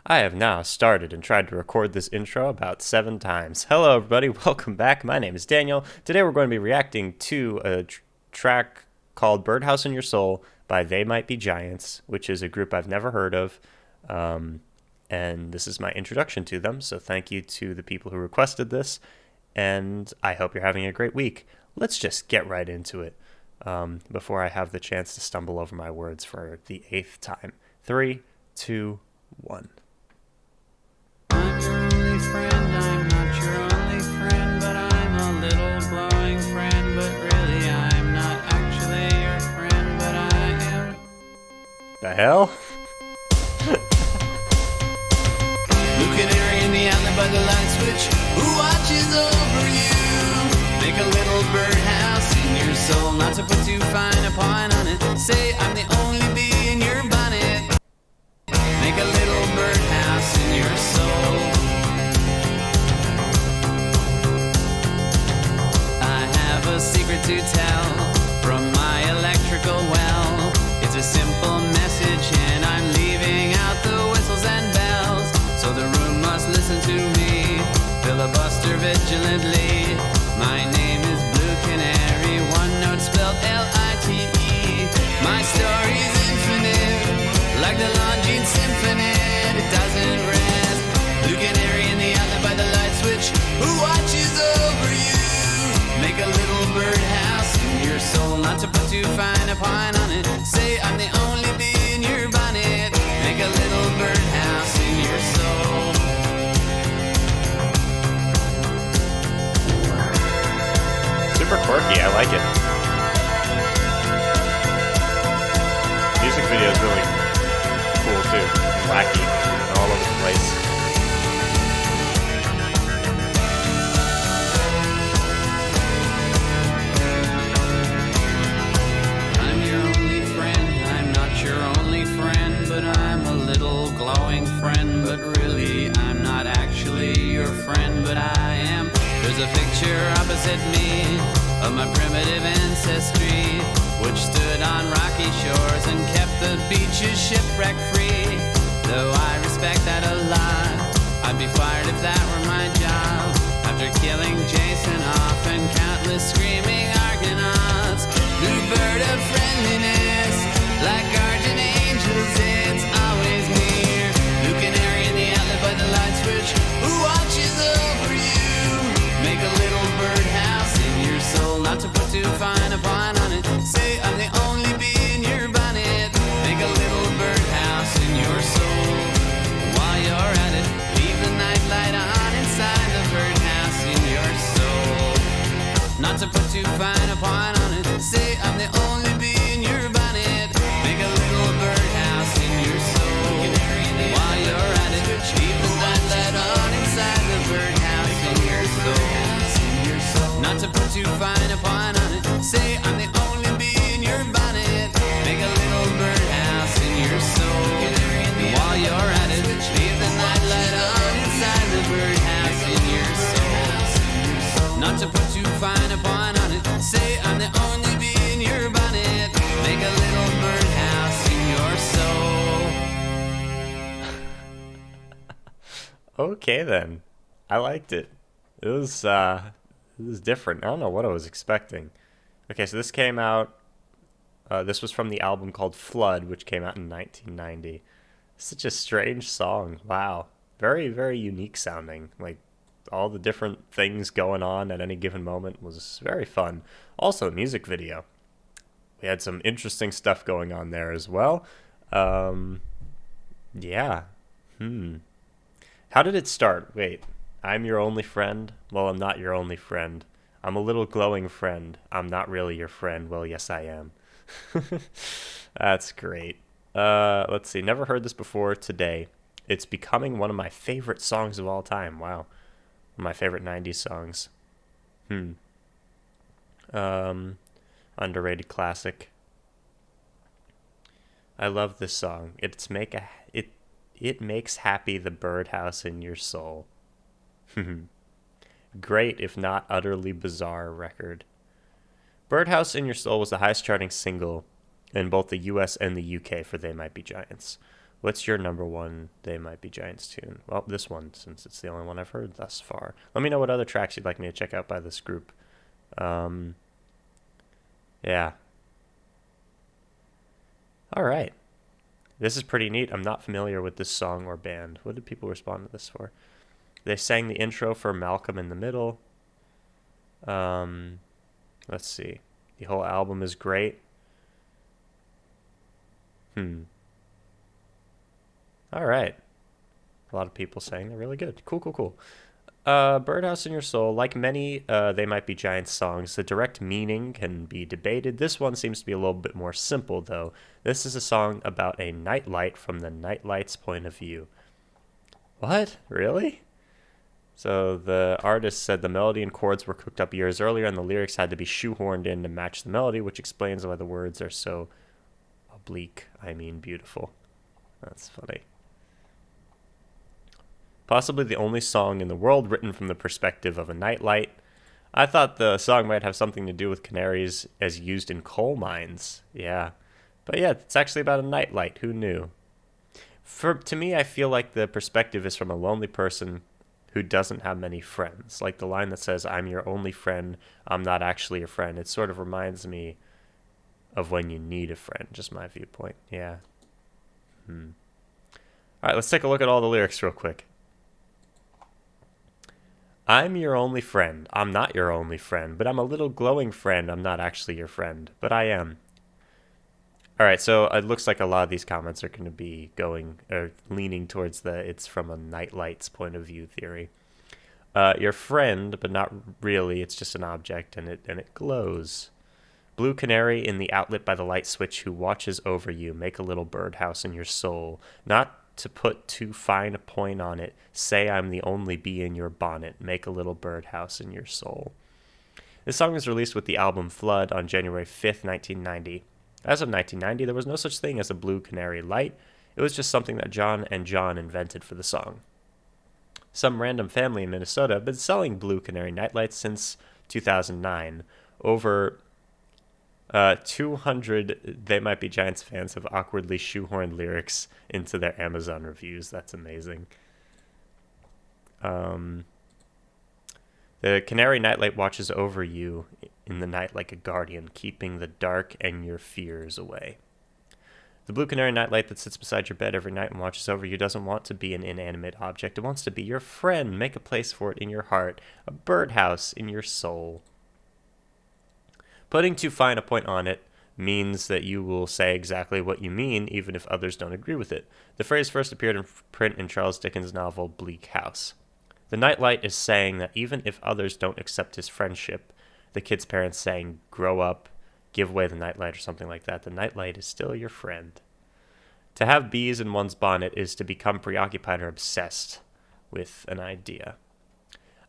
I have now started and tried to record this intro about 7 times. Hello, everybody. Welcome back. My name is Daniel. Today we're going to be reacting to a track called Birdhouse in Your Soul by They Might Be Giants, which is a group I've never heard of. And this is my introduction to them. So thank you to the people who requested this. And I hope you're having a great week. Let's just get right into it before I have the chance to stumble over my words for the 8th time. 3, 2, 1. I'm your only friend, I'm not your only friend, but I'm a little glowing friend, but really I'm not actually your friend, but I am. The hell? Blue canary in the outlet by the light switch, who watches over you? Make a little birdhouse in your soul, not to put too fine a point on it. Say I'm the only bee in your bonnet. Make a little birdhouse in your soul. I have a secret to tell from my electrical well. It's a simple message and I'm leaving out the whistles and bells. So the room must listen to me, filibuster vigilantly. My name is Blue Canary, one note spelled L-I-T-E. My story's infinite, like the Longines Symphony. It doesn't rest. Blue canary in the outlet by the light switch, who watches over you? Make a little birdhouse in your soul, not to put too fine a point on it. Say I'm the only bee in your bonnet. Make a little birdhouse in your soul. Super quirky, I like it. Music video is really cool too, wacky, and all over the place. I'm your only friend, I'm not your only friend, but I'm a little glowing friend, but really I'm not actually your friend, but I am. There's a picture opposite me of my primitive ancestry, which stood on rocky shores and kept the beaches shipwreck free. Though I respect that a lot, I'd be fired if that were my job. After killing Jason off and countless screaming Argonauts, blue bird of friendliness, like guardian angels, it's always near. Blue canary in the outlet by the light switch, who watches over you? Make a little birdhouse in your soul, not to put too fine a point on it. Say I'm the only bee in your bonnet. Make a little birdhouse in your soul. While you're at it, leave the night light on inside the birdhouse in your soul. Not to put too fine a point on it. Say I'm the only bee in your bonnet. Make a little birdhouse in your soul. While you're at it, leave the night light on inside the birdhouse in your soul. Not to put too fine a point on it. Say I'm the only bee in your bonnet. Make a little birdhouse in your soul. While you're at it, leave the night light on inside the birdhouse in your soul. Not to put too fine a point on it. Say I'm the only bee in your bonnet. Make a little birdhouse in your soul. Okay then, I liked it. It was different. I don't know what I was expecting. Okay, so this came out. This was from the album called Flood, which came out in 1990. Such a strange song. Wow, very very unique sounding. Like all the different things going on at any given moment was very fun. Also, music video. We had some interesting stuff going on there as well. Yeah. How did it start? Wait. I'm your only friend? Well, I'm not your only friend. I'm a little glowing friend. I'm not really your friend. Well, yes, I am. That's great. Let's see. Never heard this before today. It's becoming one of my favorite songs of all time. Wow. One of my favorite 90s songs. Underrated classic. I love this song. It makes happy the birdhouse in your soul. Great, if not utterly bizarre record. Birdhouse in Your Soul was the highest charting single in both the US and the UK for They Might Be Giants. What's your number one They Might Be Giants tune? Well, this one, since it's the only one I've heard thus far. Let me know what other tracks you'd like me to check out by this group. Yeah. All right. This is pretty neat. I'm not familiar with this song or band. What did people respond to this for? They sang the intro for Malcolm in the Middle. Let's see. The whole album is great. All right. A lot of people saying they're really good. Cool. Birdhouse in Your Soul. Like many They Might Be Giants songs, the direct meaning can be debated. This one seems to be a little bit more simple, though. This is a song about a nightlight from the nightlight's point of view. What? Really? So the artist said the melody and chords were cooked up years earlier, and the lyrics had to be shoehorned in to match the melody, which explains why the words are so oblique. I mean, beautiful. That's funny. Possibly the only song in the world written from the perspective of a nightlight. I thought the song might have something to do with canaries as used in coal mines. Yeah. But yeah, it's actually about a nightlight. Who knew? To me, I feel like the perspective is from a lonely person who doesn't have many friends. Like the line that says, "I'm your only friend, I'm not actually your friend." It sort of reminds me of when you need a friend, just my viewpoint. Yeah. All right, let's take a look at all the lyrics real quick. I'm your only friend. I'm not your only friend, but I'm a little glowing friend. I'm not actually your friend, but I am. All right, so it looks like a lot of these comments are going to be going or leaning towards the it's from a nightlight's point of view theory. Your friend, but not really. It's just an object, and it glows. Blue canary in the outlet by the light switch who watches over you. Make a little birdhouse in your soul. Not to put too fine a point on it. Say I'm the only bee in your bonnet. Make a little birdhouse in your soul. This song was released with the album Flood on January 5th, 1990. As of 1990, there was no such thing as a blue canary light. It was just something that John and John invented for the song. Some random family in Minnesota have been selling blue canary nightlights since 2009. Over 200 They Might Be Giants fans have awkwardly shoehorned lyrics into their Amazon reviews. That's amazing. The canary nightlight watches over you in the night like a guardian, keeping the dark and your fears away. The blue canary nightlight that sits beside your bed every night and watches over you doesn't want to be an inanimate object. It wants to be your friend. Make a place for it in your heart, a birdhouse in your soul. Putting too fine a point on it means that you will say exactly what you mean, even if others don't agree with it. The phrase first appeared in print in Charles Dickens' novel Bleak House. The nightlight is saying that even if others don't accept his friendship, the kid's parents saying, grow up, give away the nightlight or something like that, the nightlight is still your friend. To have bees in one's bonnet is to become preoccupied or obsessed with an idea.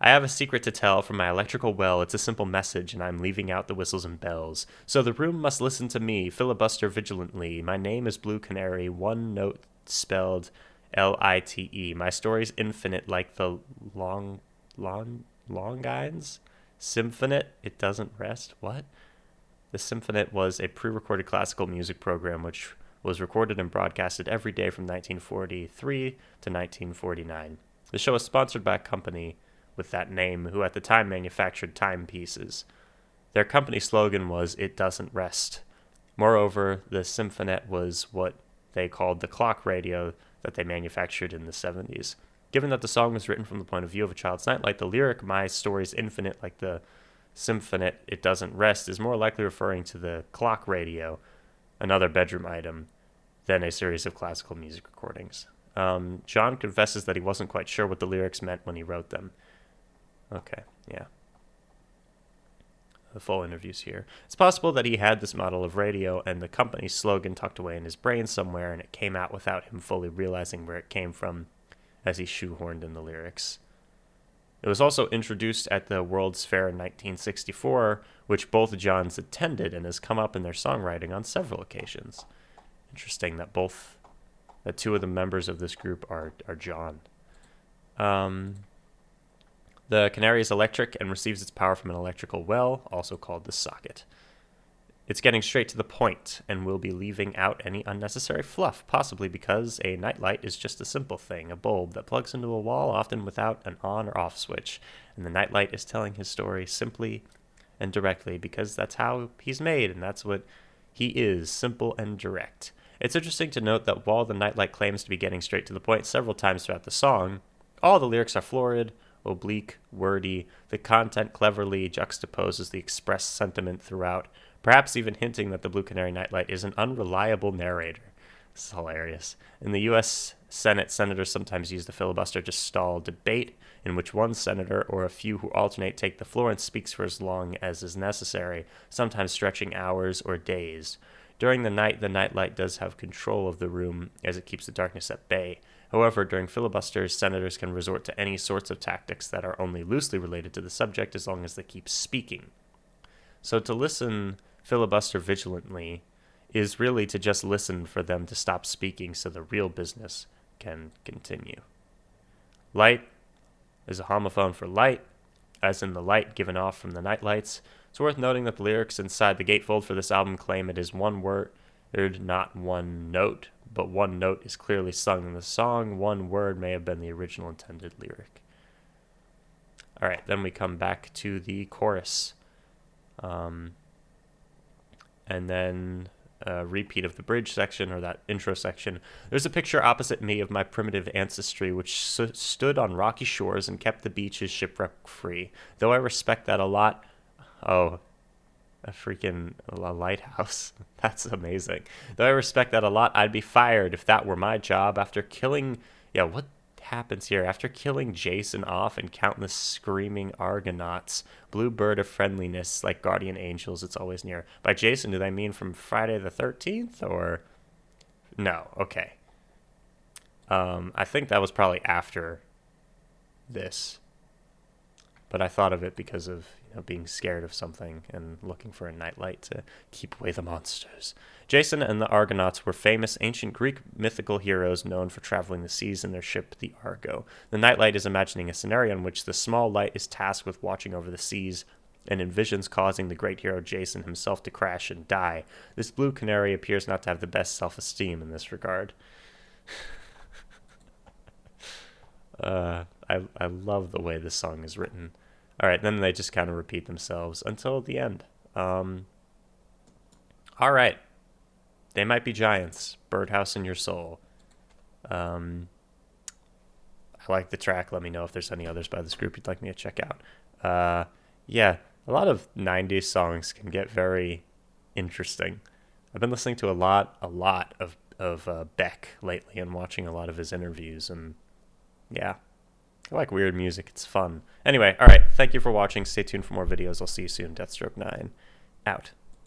I have a secret to tell from my electrical well. It's a simple message, and I'm leaving out the whistles and bells. So the room must listen to me, filibuster vigilantly. My name is Blue Canary, one note spelled Lite. My story's infinite like the Longines. Symphonet, it doesn't rest. What? The Symphonet was a pre-recorded classical music program which was recorded and broadcasted every day from 1943 to 1949. The show was sponsored by a company with that name, who at the time manufactured timepieces. Their company slogan was, "It doesn't rest." Moreover, the Symphonet was what they called the clock radio that they manufactured in the 70s. Given that the song was written from the point of view of a child's nightlight, the lyric, "My story's infinite like the Symphonet, it doesn't rest," is more likely referring to the clock radio, another bedroom item, than a series of classical music recordings. John confesses that he wasn't quite sure what the lyrics meant when he wrote them. Okay, yeah. The full interview's here. It's possible that he had this model of radio and the company's slogan tucked away in his brain somewhere, and it came out without him fully realizing where it came from as he shoehorned in the lyrics. It was also introduced at the World's Fair in 1964, which both Johns attended and has come up in their songwriting on several occasions. Interesting that two of the members of this group are John. The canary is electric and receives its power from an electrical well, also called the socket. It's getting straight to the point and will be leaving out any unnecessary fluff, possibly because a nightlight is just a simple thing, a bulb that plugs into a wall, often without an on or off switch. And the nightlight is telling his story simply and directly because that's how he's made and that's what he is, simple and direct. It's interesting to note that while the nightlight claims to be getting straight to the point several times throughout the song, all the lyrics are florid, oblique, wordy. The content cleverly juxtaposes the expressed sentiment throughout, perhaps even hinting that the Blue Canary Nightlight is an unreliable narrator. This is hilarious. In the U.S. Senate, senators sometimes use the filibuster to stall debate, in which one senator or a few who alternate take the floor and speaks for as long as is necessary, sometimes stretching hours or days. During the night, the nightlight does have control of the room, as it keeps the darkness at bay. However, during filibusters, senators can resort to any sorts of tactics that are only loosely related to the subject as long as they keep speaking. So to listen filibuster vigilantly is really to just listen for them to stop speaking so the real business can continue. Light is a homophone for light, as in the light given off from the nightlights. It's worth noting that the lyrics inside the gatefold for this album claim it is one word, not one note, but one note is clearly sung in the song. One word may have been the original intended lyric. All right, then we come back to the chorus. And then a repeat of the bridge section, or that intro section. There's a picture opposite me of my primitive ancestry, which stood on rocky shores and kept the beaches shipwreck-free. Though I respect that a lot. Oh, a lighthouse. That's amazing. Though I respect that a lot, I'd be fired if that were my job. After killing... Yeah, what happens here? After killing Jason off and countless screaming Argonauts, blue bird of friendliness, like guardian angels, it's always near. By Jason, do they mean from Friday the 13th, or... No, okay. I think that was probably after this. But I thought of it because of being scared of something and looking for a nightlight to keep away the monsters. Jason and the Argonauts were famous ancient Greek mythical heroes known for traveling the seas in their ship, the Argo. The nightlight is imagining a scenario in which the small light is tasked with watching over the seas and envisions causing the great hero Jason himself to crash and die. This blue canary appears not to have the best self-esteem in this regard. I love the way this song is written. All right, then they just kind of repeat themselves until the end. All right. They Might Be Giants, Birdhouse in Your Soul. I like the track. Let me know if there's any others by this group you'd like me to check out. Yeah, a lot of 90s songs can get very interesting. I've been listening to a lot of Beck lately and watching a lot of his interviews, and yeah. I like weird music. It's fun. Anyway, all right. Thank you for watching. Stay tuned for more videos. I'll see you soon. Deathstroke 9, out.